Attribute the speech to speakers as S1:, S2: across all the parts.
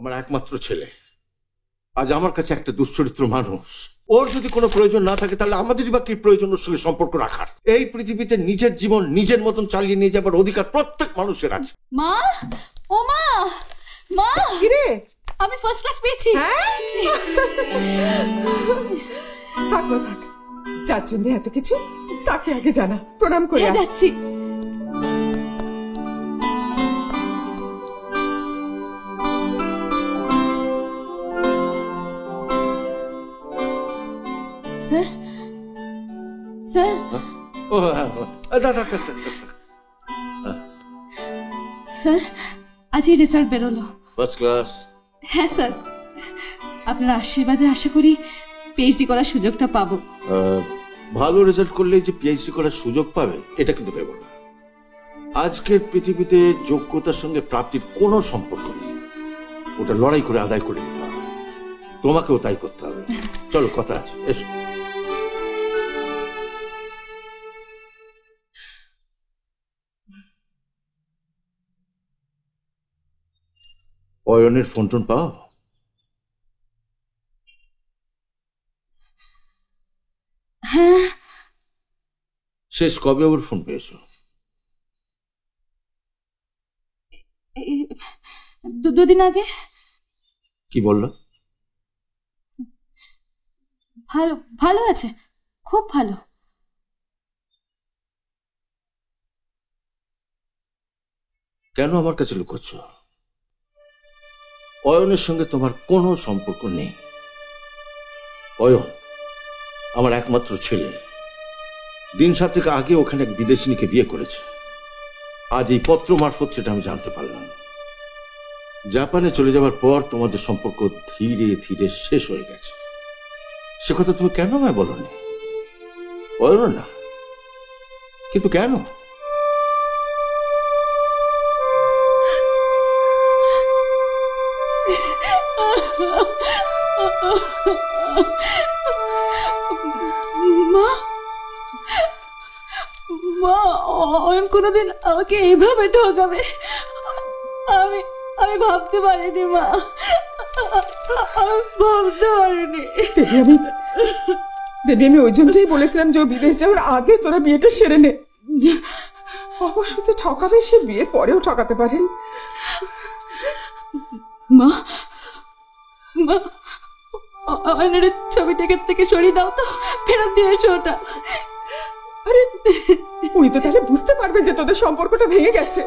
S1: আমার একমাত্র ছেলে আজ আমার কাছে একটা দুশ্চরিত্র মানুষ। ওর যদি কোনো প্রয়োজন না থাকে তাহলে আমাদেরই বা কি প্রয়োজন ওর সঙ্গে সম্পর্ক রাখার? এই পৃথিবীতে নিজের জীবন নিজের মতন চালিয়ে নিয়ে যাবার অধিকার প্রত্যেক মানুষের আছে।
S2: মা, ও মা, মা,
S3: কিরে
S2: আমি ফার্স্ট ক্লাস পেয়েছি।
S3: থাক না থাক, যার জন্য এত কিছু তাকে আগে জানা, প্রণাম করে
S2: যাচ্ছি। স্যার, স্যার, স্যার, আজই রেজাল্ট বেরোলো।
S1: First class?
S2: হ্যাঁ স্যার, আপনার আশীর্বাদে আশা করি পিএইচডি করার সুযোগটা পাবো।
S1: ভালো রেজাল্ট করলে যে পিএইচডি করার সুযোগ পাবে এটা কিন্তু ভেবো না। আজকের পৃথিবীতে যোগ্যতার সঙ্গে প্রাপ্তির কোনো সম্পর্ক নেই, ওটা লড়াই করে আদায় করে নিতে হবে। তোমাকেও তাই করতে হবে। চলো, কথা আছে, এসো। অয়নের ফোন টোন পাও?
S2: হ্যাঁ।
S1: শেষ কবে ওর ফোন পেয়েছো?
S2: দুদিন আগে।
S1: কি বললো?
S2: ভালো, ভালো আছে, খুব ভালো।
S1: কেন আমার কাছে লুকোচ্ছ? অয়নের সঙ্গে তোমার কোনো সম্পর্ক নেই। অয়ন আমার একমাত্র ছেলে। দিন 7 থেকে আগে ওখানে এক বিদেশিনীকে বিয়ে করেছে। আজ এই পত্র মারফত সেটা আমি জানতে পারলাম। জাপানে চলে যাওয়ার পর তোমাদের সম্পর্ক ধীরে ধীরে শেষ হয়ে গেছে। সে কথা তুমি কেন আমায় বলোনি? অয়ন না, কিন্তু কেন?
S2: মা, মা, অয়ন কোনোদিন আমাকে এইভাবে ঠকাবে আমি আমি ভাবতে পারিনি মা, আমি ভাবতে পারিনি।
S3: দেবী, আমি ওই জন্যই বলেছিলাম যে ও বিদেশ যাওয়ার আগে তোরা বিয়েটা সেরে নে। অবশ্য যে ঠকাবে সে বিয়ের পরেও ঠকাতে পারেন।
S2: মা, মা, অয়নের ছবিটাকে থেকে সরিয়ে দাও তো, ফেরত দিয়ে এসো ওটা।
S3: আরে উনি তো তাহলে বুঝতে পারবেন যে তোদের সম্পর্কটা ভেঙে গেছে।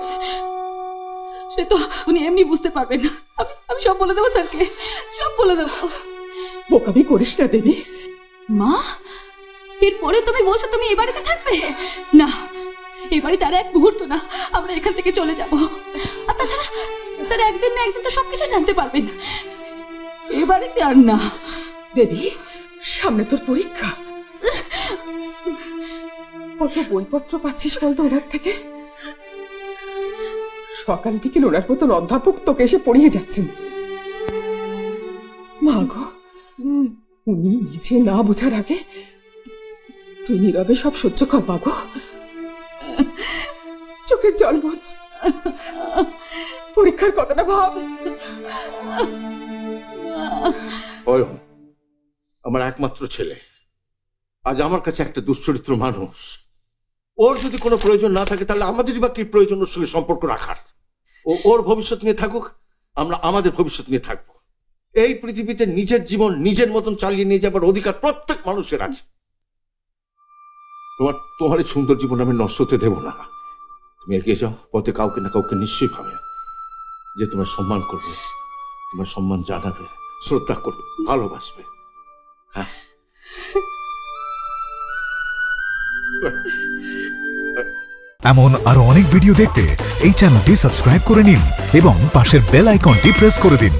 S2: সে তো উনি এমনি বুঝতে পারবেন না। আমি সব বলে দেবো স্যারকে, সব বলে দেবো।
S3: বোকামি করিস না দেবী।
S2: মা, এরপরে তুমি বলছো তুমি এই বাড়িতে থাকবে না? এই বাড়িতে আর এক মুহূর্ত না, আমরা এখান থেকে চলে যাব। আর তাছাড়া স্যার একদিন না একদিন তো সবকিছু জানতে পারবেন। এই বাড়িতে আর না।
S3: দেবী, সামনে তোর পরীক্ষা। কত বইপত্র পাচ্ছিস বলতো ওনার থেকে? সকাল বিকেল ওনার মতন অধ্যাপক তোকে এসে পড়িয়ে যাচ্ছেন। মা গো, উনি নিজে না বোঝার আগে তুই নীরবে সব সহ্য কর। মা গো, চোখের জল মোছ, পরীক্ষার কথাটা ভাব।
S1: অয়ন আমার একমাত্র ছেলে আজ আমার কাছে একটা দুশ্চরিত্র মানুষ। ওর যদি কোনো প্রয়োজন না থাকে তাহলে আমাদেরই বা কি প্রয়োজন ওর সঙ্গে সম্পর্ক রাখার? ওর ভবিষ্যৎ নিয়ে থাকুক, আমরা আমাদের ভবিষ্যৎ নিয়ে থাকবো। এই পৃথিবীতে নিজের জীবন নিজের মতন চালিয়ে নিয়ে যাবার অধিকার প্রত্যেক মানুষের আছে। তোমার এই সুন্দর জীবন আমি নষ্ট হতে দেব না। তুমি এগিয়ে যাও, পথে কাউকে না কাউকে নিশ্চয়ই পাবে যে তোমার সম্মান করবে, তোমার সম্মান জানাবে, শ্রদ্ধা করবে, ভালোবাসবে। হ্যাঁ,
S4: এমন আরো অনেক ভিডিও দেখতে এই চ্যানেলটি সাবস্ক্রাইব করে নিন এবং পাশের বেল আইকনটি প্রেস করে দিন।